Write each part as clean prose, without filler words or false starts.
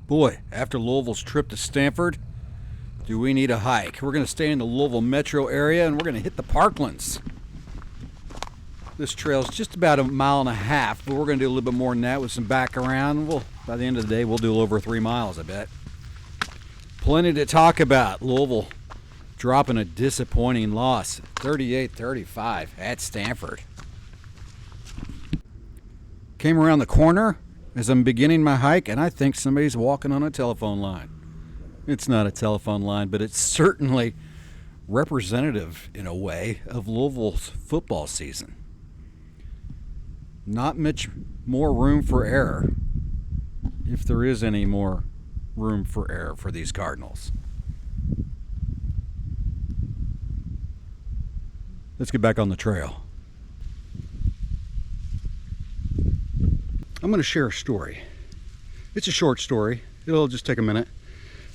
Boy, after Louisville's trip to Stanford, do we need a hike? We're going to stay in the Louisville metro area and we're going to hit the Parklands. This trail is just about 1.5 miles, but we're going to do a little bit more than that with some back around. By the end of the day, we'll do over 3 miles, I bet. Plenty to talk about. Louisville dropping a disappointing loss, 38-35 at Stanford. Came around the corner as I'm beginning my hike, and I think somebody's walking on a telephone line. It's not a telephone line, but it's certainly representative, in a way, of Louisville's football season. Not much more room for error, if there is any more room for error for these Cardinals. Let's get back on the trail. I'm going to share a story. It's a short story. It'll just take a minute.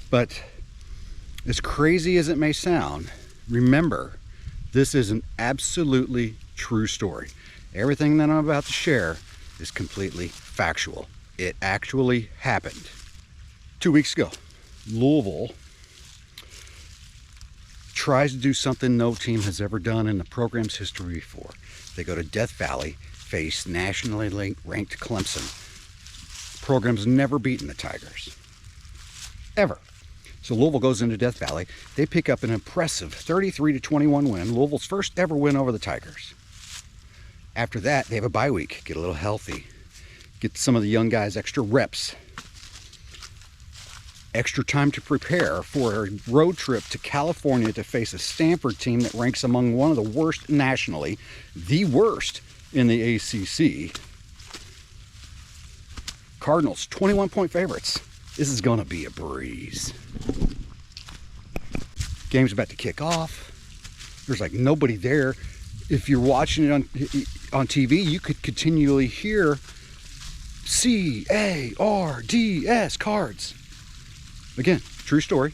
But as crazy as it may sound, remember, this is an absolutely true story. Everything that I'm about to share is completely factual. It actually happened. 2 weeks ago, Louisville tries to do something no team has ever done in the program's history before. They go to Death Valley, face nationally ranked Clemson. The program's never beaten the Tigers. Ever. So Louisville goes into Death Valley. They pick up an impressive 33-21 win, Louisville's first ever win over the Tigers. After that, they have a bye week, get a little healthy, get some of the young guys extra reps, extra time to prepare for a road trip to California to face a Stanford team that ranks among one of the worst nationally, the worst in the ACC. Cardinals, 21-point favorites. This is going to be a breeze. Game's about to kick off. There's like nobody there. If you're watching it on TV, you could continually hear C-A-R-D-S, cards. Again, true story.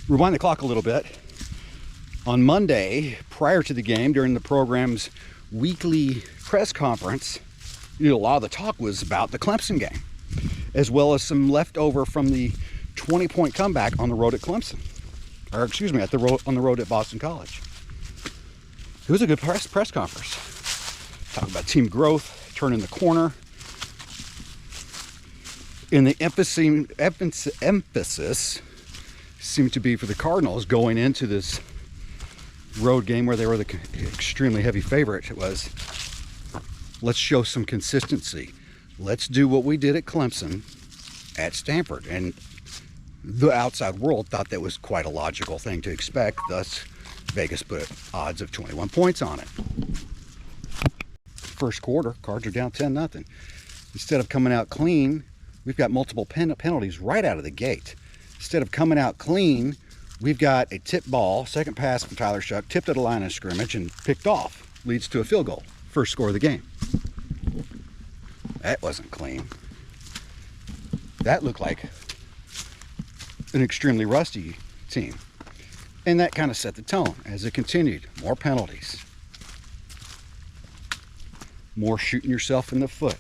Rewind the clock a little bit. On Monday, prior to the game, during the program's weekly press conference, a lot of the talk was about the Clemson game, as well as some leftover from the 20-point comeback on the road at Clemson. Or excuse me, on the road at Boston College. It was a good press conference. Talking about team growth, turning the corner. And the emphasis seemed to be for the Cardinals going into this road game where they were the extremely heavy favorite. It was, let's show some consistency. Let's do what we did at Clemson at Stanford. And the outside world thought that was quite a logical thing to expect. Thus, Vegas put odds of 21 points on it. First quarter, Cards are down 10-0. Instead of coming out clean, we've got multiple penalties right out of the gate. Instead of coming out clean, we've got a tip ball, second pass from Tyler Shuck, tipped at a line of scrimmage and picked off. Leads to a field goal. First score of the game. That wasn't clean. That looked like an extremely rusty team. And that kind of set the tone as it continued. More penalties. More shooting yourself in the foot.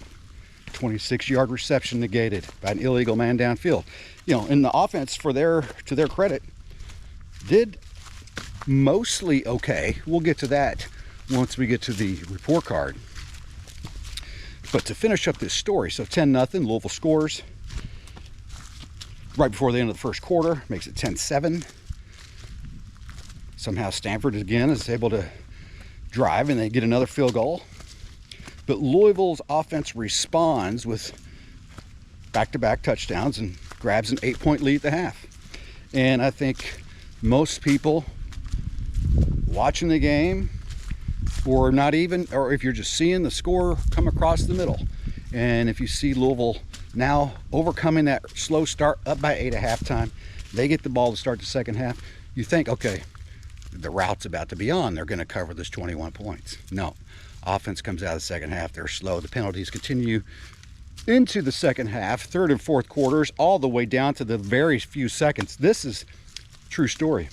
26-yard reception negated by an illegal man downfield. And the offense, to their credit, did mostly okay. We'll get to that once we get to the report card. But to finish up this story, so 10-0, Louisville scores right before the end of the first quarter, makes it 10-7. Somehow Stanford again is able to drive and they get another field goal. But Louisville's offense responds with back-to-back touchdowns and grabs an 8-point lead at the half. And I think most people watching the game, or if you're just seeing the score come across the middle, and if you see Louisville now overcoming that slow start, up by 8 at halftime, they get the ball to start the second half, you think, okay, the route's about to be on. They're going to cover this 21 points. No. Offense comes out of the second half. They're slow. The penalties continue into the second half, third and fourth quarters, all the way down to the very few seconds. This is true story.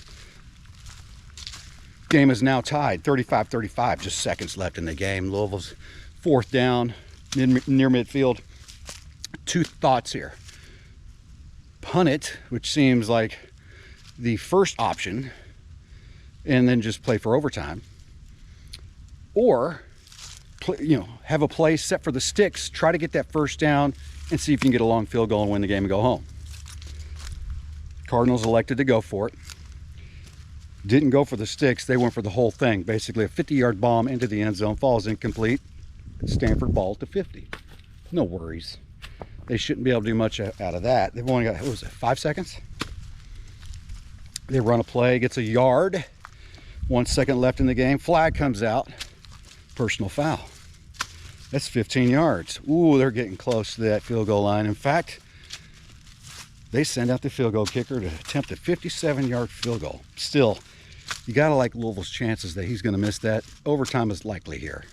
Game is now tied, 35-35, just seconds left in the game. Louisville's fourth down, near midfield. two thoughts here. Punt it, which seems like the first option, and then just play for overtime. Or, have a play set for the sticks, try to get that first down, and see if you can get a long field goal and win the game and go home. Cardinals elected to go for it. Didn't go for the sticks, they went for the whole thing. Basically a 50-yard bomb into the end zone, falls incomplete. Stanford ball to 50. No worries. They shouldn't be able to do much out of that. They've only got, what was it, 5 seconds? They run a play, gets a yard. 1 second left in the game, flag comes out. Personal foul. That's 15 yards. Ooh, they're getting close to that field goal line. In fact, they send out the field goal kicker to attempt a 57-yard field goal. Still, you gotta like Louisville's chances that he's gonna miss that. Overtime is likely here.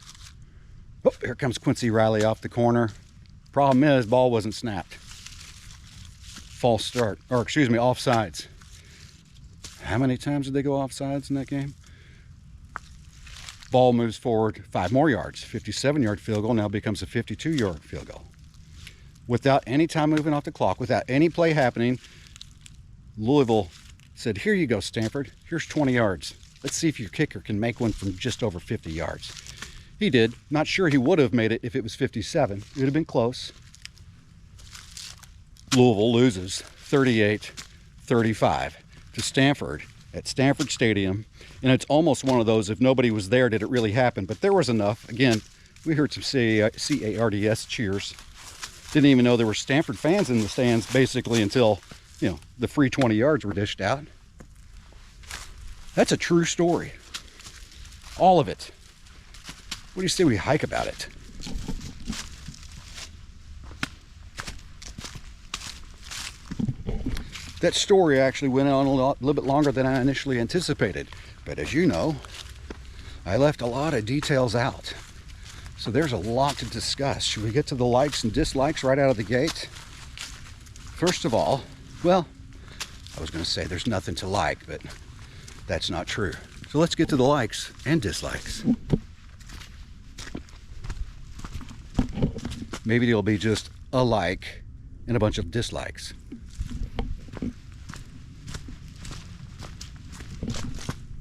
Oh, here comes Quincy Riley off the corner. Problem is, ball wasn't snapped. False start, or excuse me, offsides. How many times did they go offsides in that game? Ball moves forward 5 more yards. 57-yard field goal now becomes a 52-yard field goal. Without any time moving off the clock, without any play happening, Louisville said, here you go, Stanford. Here's 20 yards. Let's see if your kicker can make one from just over 50 yards. He did. Not sure he would have made it if it was 57. It would have been close. Louisville loses 38-35 to Stanford at Stanford Stadium. And it's almost one of those, if nobody was there, did it really happen? But there was enough. Again, we heard some CARDS cheers. Didn't even know there were Stanford fans in the stands basically until, the free 20 yards were dished out. That's a true story. All of it. What do you say we hike about it? That story actually went on a little bit longer than I initially anticipated. But as you know, I left a lot of details out. So there's a lot to discuss. Should we get to the likes and dislikes right out of the gate? First of all, well, I was going to say there's nothing to like, but that's not true. So let's get to the likes and dislikes. Maybe there'll be just a like and a bunch of dislikes.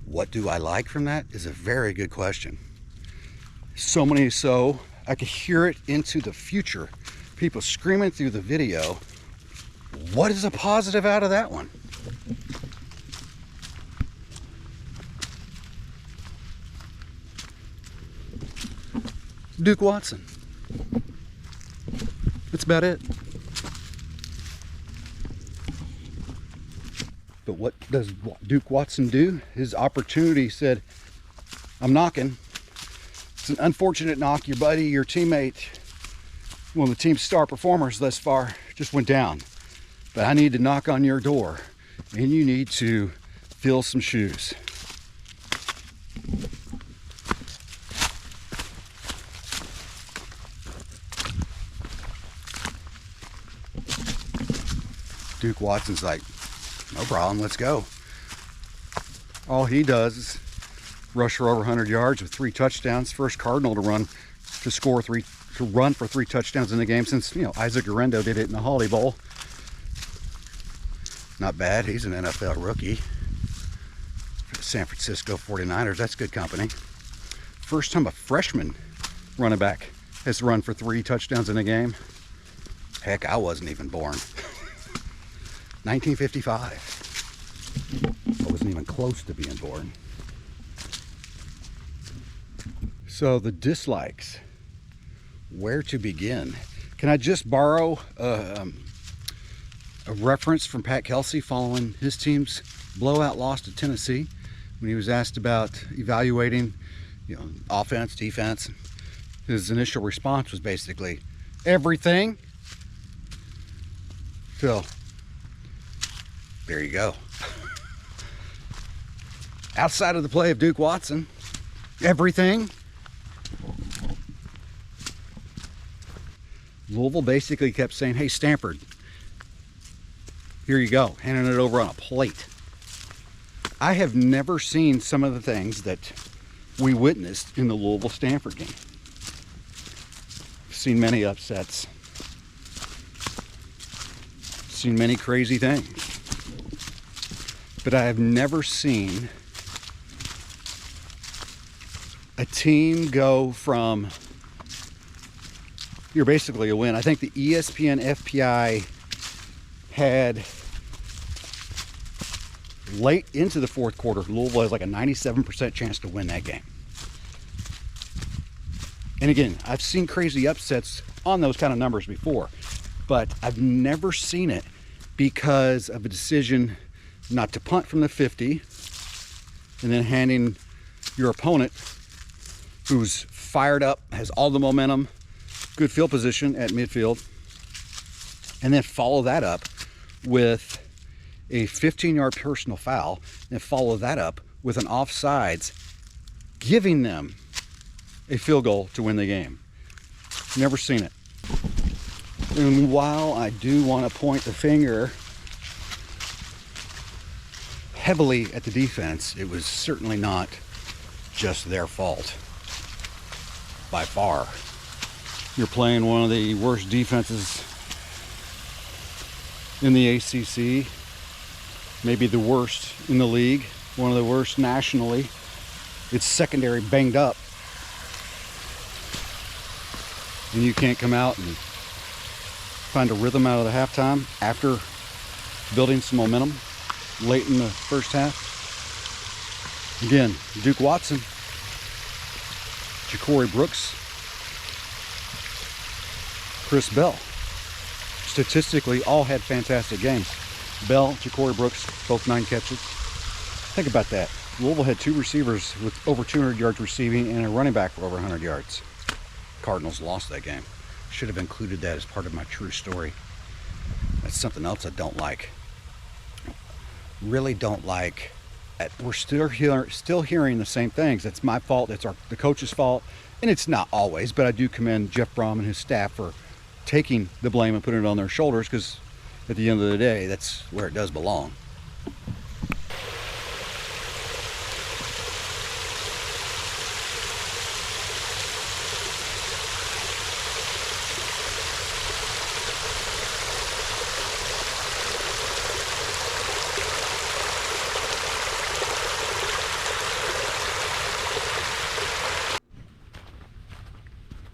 What do I like from that is a very good question. So many so I could hear it into the future. People screaming through the video, what is a positive out of that one? Duke Watson. That's about it. But what does Duke Watson do? His opportunity said, I'm knocking. It's an unfortunate knock. Your buddy, your teammate, one of the team's star performers thus far, just went down. But I need to knock on your door, and you need to fill some shoes. Duke Watson's like, no problem, let's go. All he does is rush for over 100 yards with 3 touchdowns. First Cardinal to run for 3 touchdowns in the game since, Isaac Guerrero did it in the Holiday Bowl. Not bad. He's an NFL rookie for the San Francisco 49ers. That's good company. First time a freshman running back has run for 3 touchdowns in a game. Heck, I wasn't even born. 1955. I wasn't even close to being born. So the dislikes, where to begin? Can I just borrow a reference from Pat Kelsey following his team's blowout loss to Tennessee when he was asked about evaluating, offense, defense? His initial response was basically everything. So there you go. Outside of the play of Duke Watson, everything. Louisville basically kept saying, hey, Stanford, here you go, handing it over on a plate. I have never seen some of the things that we witnessed in the Louisville-Stanford game. I've seen many upsets. seen many crazy things, but I have never seen a team go from you're basically a win. I think the ESPN FPI had late into the fourth quarter, Louisville has like a 97% chance to win that game. And again, I've seen crazy upsets on those kind of numbers before, but I've never seen it because of a decision not to punt from the 50 and then handing your opponent, who's fired up, has all the momentum, good field position at midfield, and then follow that up with a 15-yard personal foul, and follow that up with an offsides, giving them a field goal to win the game. Never seen it. And while I do want to point the finger heavily at the defense, it was certainly not just their fault. By far. You're playing one of the worst defenses in the ACC, maybe the worst in the league, one of the worst nationally. It's secondary banged up, and you can't come out and find a rhythm out of the halftime after building some momentum late in the first half. Again, Duke Watson, Ja'Cory Brooks, Chris Bell, statistically all had fantastic games. Bell, Ja'Cory Brooks, both 9 catches. Think about that. Louisville had 2 receivers with over 200 yards receiving and a running back for over 100 yards. Cardinals lost that game. Should have included that as part of my true story. That's something else I don't like. Really don't like. We're still hearing the same things. It's my fault. It's the coach's fault. And it's not always, but I do commend Jeff Brom and his staff for taking the blame and putting it on their shoulders, because at the end of the day, that's where it does belong.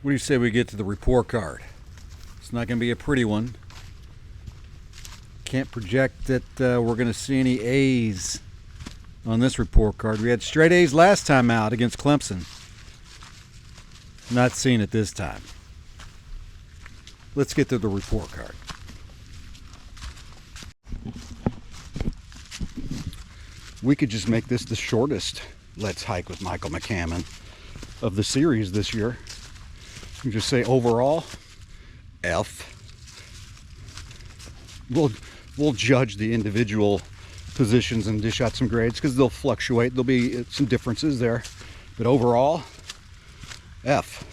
What do you say we get to the report card? It's not going to be a pretty one. Can't project that we're going to see any A's on this report card. We had straight A's last time out against Clemson. Not seeing it this time. Let's get to the report card. We could just make this the shortest Let's Hike with Michael McCammon of the series this year. You just say overall, F. We'll judge the individual positions and dish out some grades because they'll fluctuate. There'll be some differences there, but overall, F.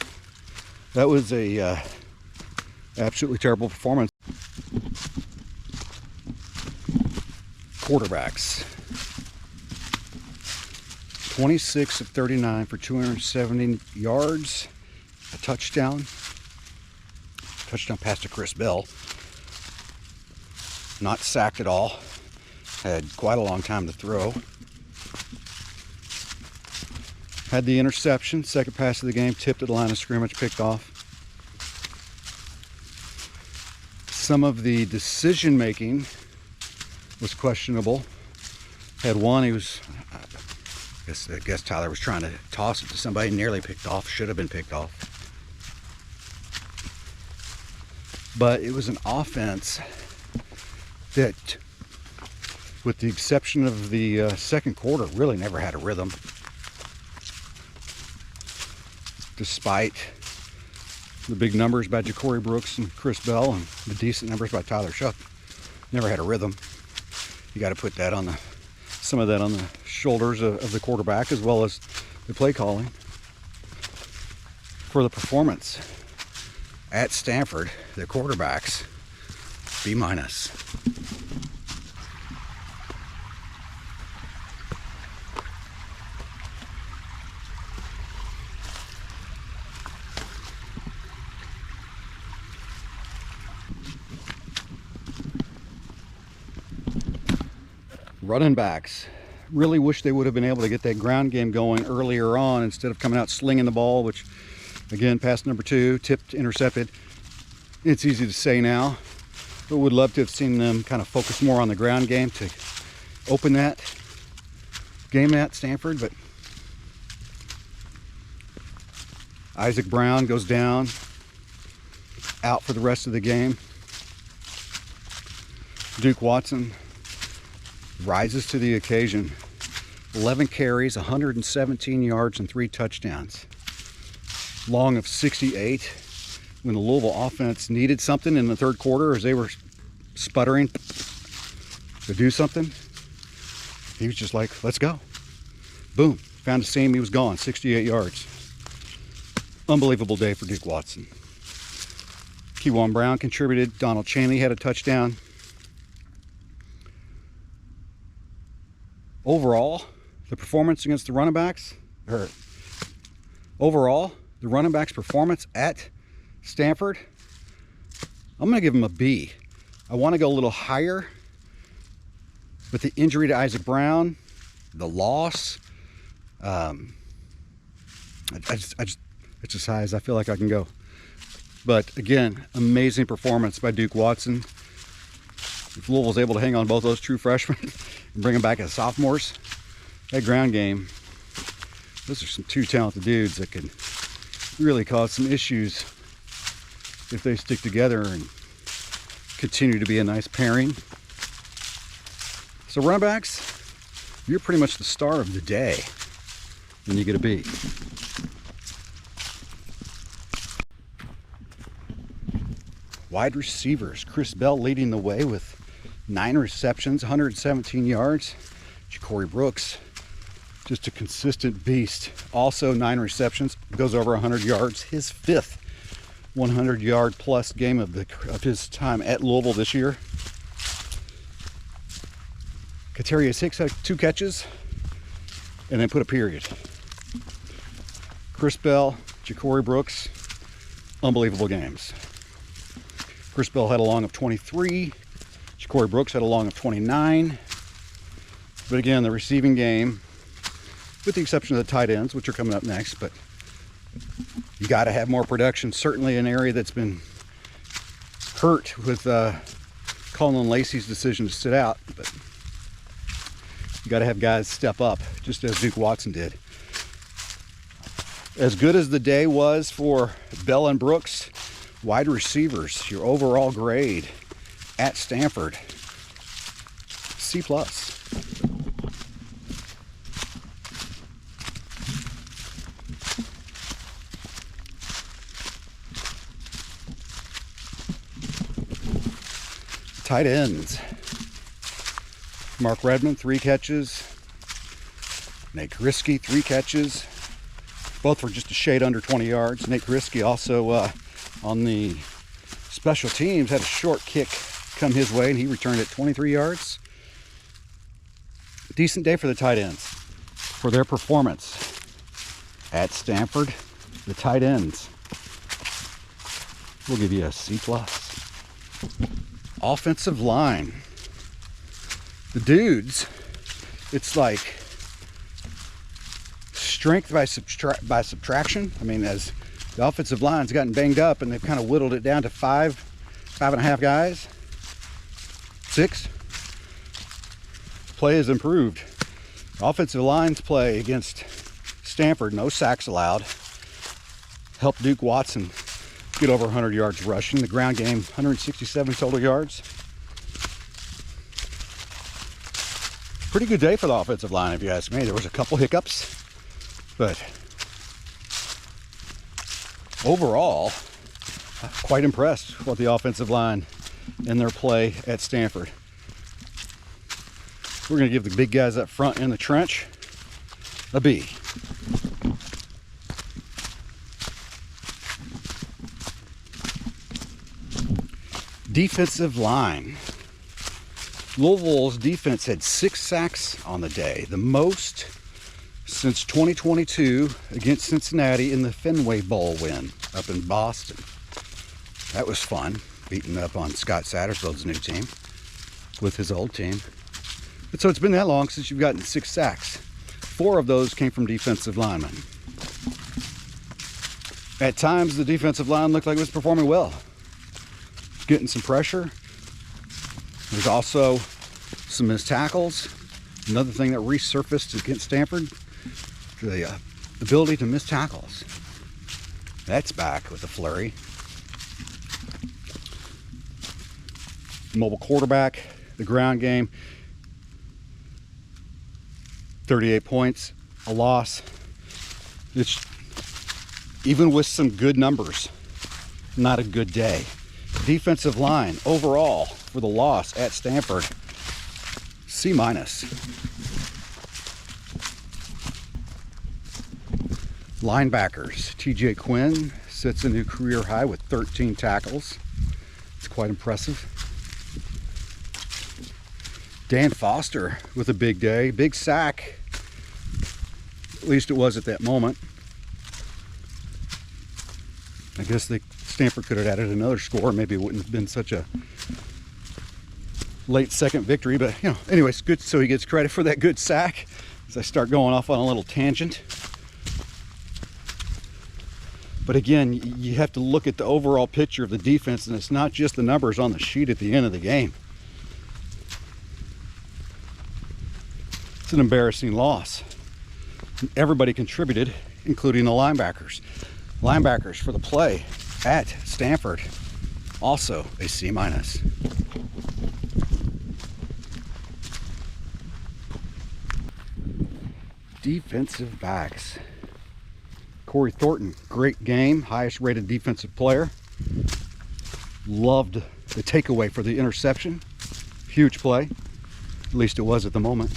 That was a absolutely terrible performance. Quarterbacks. 26 of 39 for 270 yards. A touchdown pass to Chris Bell. Not sacked at all. Had quite a long time to throw. Had the interception, second pass of the game, tipped at the line of scrimmage, picked off. Some of the decision making was questionable. Had one, I guess Tyler was trying to toss it to somebody, nearly picked off, should have been picked off. But it was an offense that, with the exception of the second quarter, really never had a rhythm. Despite the big numbers by Ja'Cory Brooks and Chris Bell and the decent numbers by Tyler Shuck, never had a rhythm. You got to put that on some of that on the shoulders of the quarterback, as well as the play calling. For the performance at Stanford, the quarterbacks, B-. running backs. Really wish they would have been able to get that ground game going earlier on instead of coming out slinging the ball, which, again, pass number 2, tipped, intercepted. It's easy to say now, but would love to have seen them kind of focus more on the ground game to open that game at Stanford. But Isaac Brown goes down, out for the rest of the game. Duke Watson rises to the occasion. 11 carries, 117 yards, and 3 touchdowns. Long of 68. When the Louisville offense needed something in the third quarter as they were sputtering to do something, he was just like, let's go. Boom. Found a seam, he was gone. 68 yards. Unbelievable day for Duke Watson. Kewan Brown contributed. Donald Chaney had a touchdown. Overall, the performance against the running backs, overall, the running backs' performance at Stanford, I'm going to give them a B. I want to go a little higher, but the injury to Isaac Brown, the loss, it's as high as I feel like I can go. But again, amazing performance by Duke Watson. If Louisville's able to hang on both those true freshmen and bring them back as sophomores, that ground game, those are some 2 talented dudes that could really cause some issues if they stick together and continue to be a nice pairing. So running backs, you're pretty much the star of the day when you get a B. Wide receivers, Chris Bell leading the way with 9 receptions, 117 yards. Ja'Cory Brooks, just a consistent beast. Also 9 receptions, goes over 100 yards. His 5th 100-yard plus game of his time at Louisville this year. Katerius Hicks had 2 catches and then put a period. Chris Bell, Ja'Cory Brooks, unbelievable games. Chris Bell had a long of 23. Ja'Cory Brooks had a long of 29. But again, the receiving game, with the exception of the tight ends, which are coming up next, but you got to have more production. Certainly an area that's been hurt with Colin Lacey's decision to sit out, but you got to have guys step up, just as Duke Watson did. As good as the day was for Bell and Brooks, wide receivers, your overall grade at Stanford, C+. Tight ends. Mark Redmond, 3 catches. Nate Kariski, 3 catches. Both were just a shade under 20 yards. Nate Kariski also on the special teams had a short kick come his way and he returned it 23 yards. Decent day for the tight ends for their performance at Stanford. The tight ends, we'll give you a C+. Offensive line, the dudes, it's like strength by subtraction. I mean, as the offensive line's gotten banged up and they've kind of whittled it down to 5.5 guys, 6. Play has improved. Offensive line's play against Stanford, no sacks allowed, helped Duke Watson get over 100 yards rushing. The ground game, 167 total yards. Pretty good day for the offensive line, if you ask me. There was a couple hiccups, but overall, quite impressed with the offensive line and their play at Stanford. We're going to give the big guys up front in the trench a B. Defensive line. Louisville's defense had 6 sacks on the day, the most since 2022 against Cincinnati in the Fenway Bowl win up in Boston. That was fun, beating up on Scott Satterfield's new team with his old team. So it's been that long since you've gotten 6 sacks. 4 of those came from defensive linemen. At times, the defensive line looked like it was performing well, getting some pressure. There's also some missed tackles. Another thing that resurfaced against Stanford, the ability to miss tackles. That's back with a flurry. Mobile quarterback, the ground game, 38 points, a loss. It's, even with some good numbers, not a good day. Defensive line overall for the loss at Stanford, C-. Linebackers, TJ Quinn sets a new career high with 13 tackles. It's quite impressive. Dan Foster with a big day, big sack. At least it was at that moment. I guess Stanford could have added another score. Maybe it wouldn't have been such a late second victory, but anyways, good. So he gets credit for that good sack. As I start going off on a little tangent. But again, you have to look at the overall picture of the defense, and it's not just the numbers on the sheet at the end of the game. It's an embarrassing loss. Everybody contributed, including the linebackers. Linebackers for the play at Stanford, also a C-. Defensive backs. Corey Thornton, great game, highest rated defensive player. Loved the takeaway for the interception. Huge play, at least it was at the moment.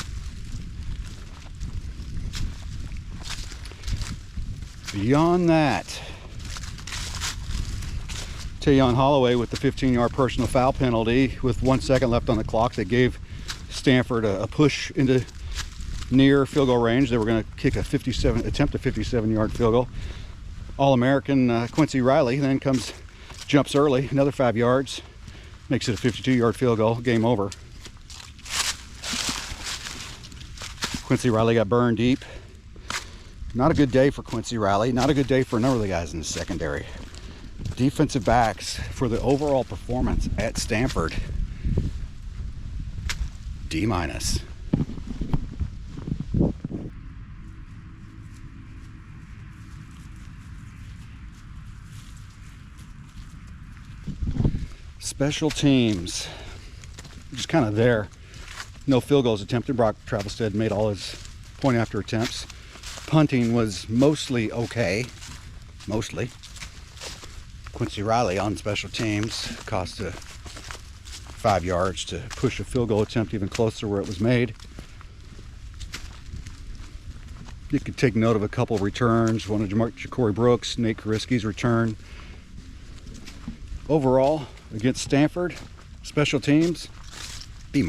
Beyond that, Tayon Holloway with the 15-yard personal foul penalty with 1 second left on the clock. That gave Stanford a push into near field goal range. They were going to attempt a 57-yard field goal. All-American Quincy Riley then jumps early, another 5 yards, makes it a 52-yard field goal, game over. Quincy Riley got burned deep. Not a good day for Quincy Riley, not a good day for a number of the guys in the secondary. Defensive backs for the overall performance at Stanford, D-. Special teams, just kind of there. No field goals attempted. Brock Travelstead made all his point after attempts. Punting was mostly okay. Mostly. Quincy Riley on special teams cost 5 yards to push a field goal attempt even closer where it was made. You could take note of a couple returns. One of Ja'Cory Brooks, Nate Kariski's return. Overall, against Stanford, special teams, B-.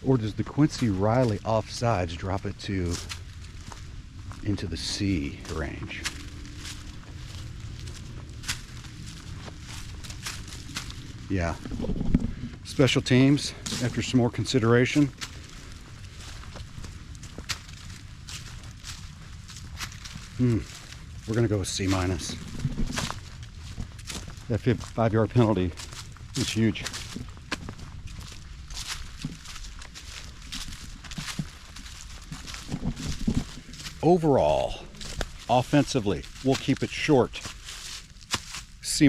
Or does the Quincy Riley offsides drop it into the C range? Yeah. Special teams, after some more consideration. We're going to go with C-. That 5-yard penalty is huge. Overall, offensively, we'll keep it short. C-.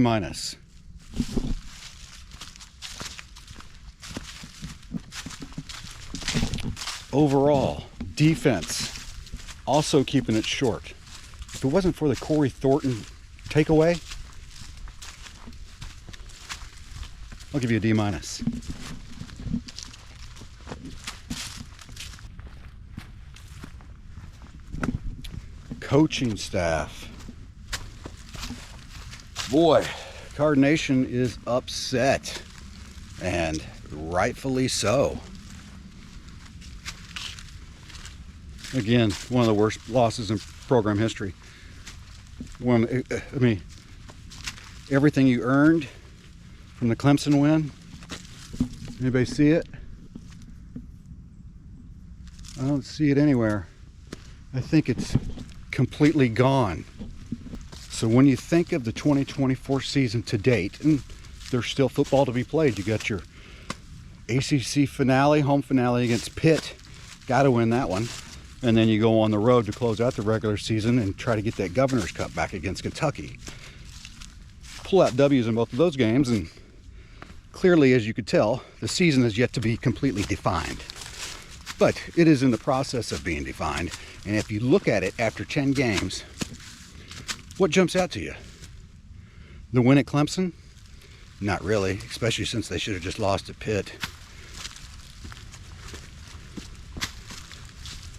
Overall, defense, also keeping it short. If it wasn't for the Corey Thornton takeaway, I'll give you a D-. Coaching staff. Boy, Card Nation is upset, and rightfully so. Again, one of the worst losses in program history. Everything you earned from the Clemson win Anybody see it? I don't see it anywhere. I think it's completely gone. So when you think of the 2024 season to date, and there's still football to be played, you got your ACC finale, home finale against Pitt. Got to win that one. And then you go on the road to close out the regular season and try to get that Governor's Cup back against Kentucky. Pull out W's in both of those games, and clearly, as you could tell, the season is yet to be completely defined. But it is in the process of being defined. And if you look at it after 10 games, what jumps out to you? The win at Clemson? Not really, especially since they should have just lost at Pitt.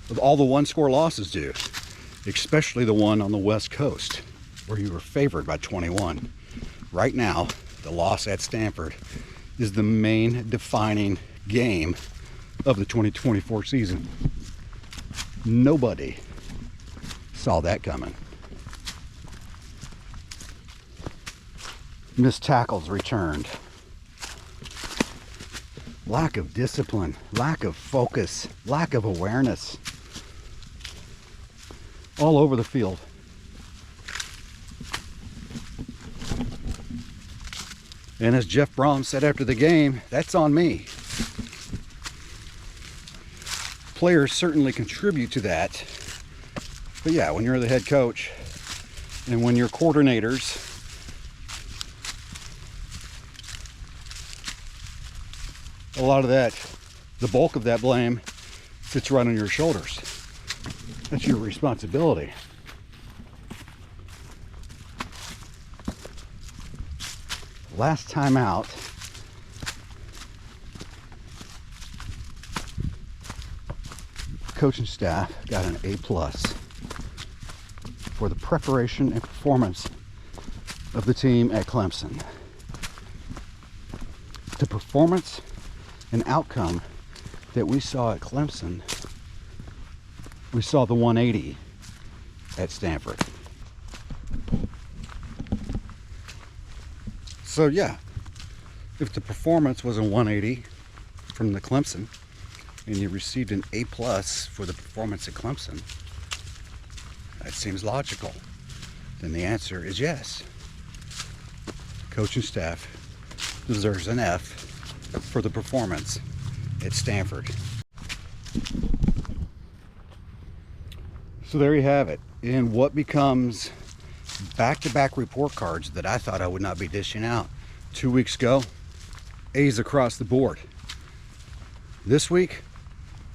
Of all the one-score losses do, especially the one on the West Coast, where you were favored by 21. Right now, the loss at Stanford is the main defining game of the 2024 season. Nobody saw that coming. Missed tackles returned. Lack of discipline, lack of focus, lack of awareness. All over the field. And as Jeff Brom said after the game, that's on me. Players certainly contribute to that. But yeah, when you're the head coach and when your coordinators a lot of that, the bulk of that blame sits right on your shoulders. That's your responsibility. Last time out, coaching staff got an A+ for the preparation and performance of the team at Clemson. The performance and outcome that we saw at Clemson, we saw the 180 at Stanford. So yeah, if the performance was a 180 from the Clemson and you received an A+ for the performance at Clemson, that seems logical. Then the answer is yes. Coaching staff deserves an F for the performance at Stanford. So there you have it. In what becomes back-to-back report cards that I thought I would not be dishing out 2 weeks ago, A's across the board. This week,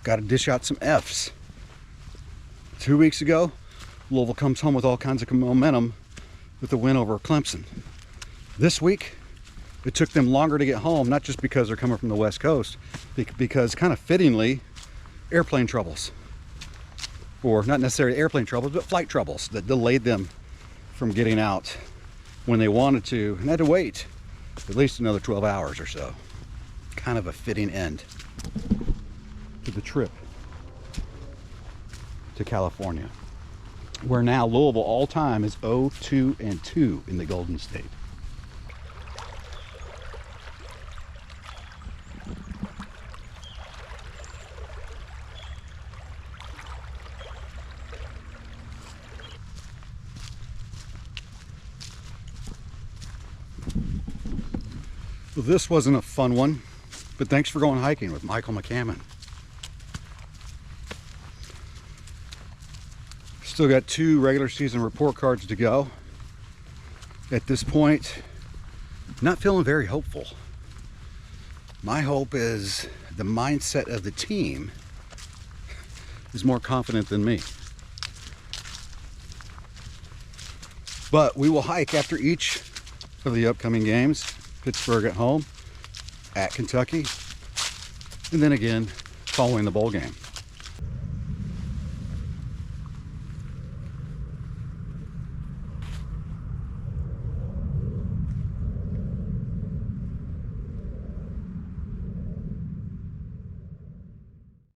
got to dish out some F's. 2 weeks ago, Louisville comes home with all kinds of momentum with the win over Clemson. This week, it took them longer to get home, not just because they're coming from the West Coast, because kind of fittingly, airplane troubles. Or not necessarily airplane troubles, but flight troubles that delayed them from getting out when they wanted to and had to wait at least another 12 hours or so. Kind of a fitting end to the trip to California, where now Louisville all time is 0-2-2 in the Golden State. Well, this wasn't a fun one, but thanks for going hiking with Michael McCammon. Still got 2 regular season report cards to go. At this point, not feeling very hopeful. My hope is the mindset of the team is more confident than me. But we will hike after each of the upcoming games. Pittsburgh at home, at Kentucky, and then again following the bowl game.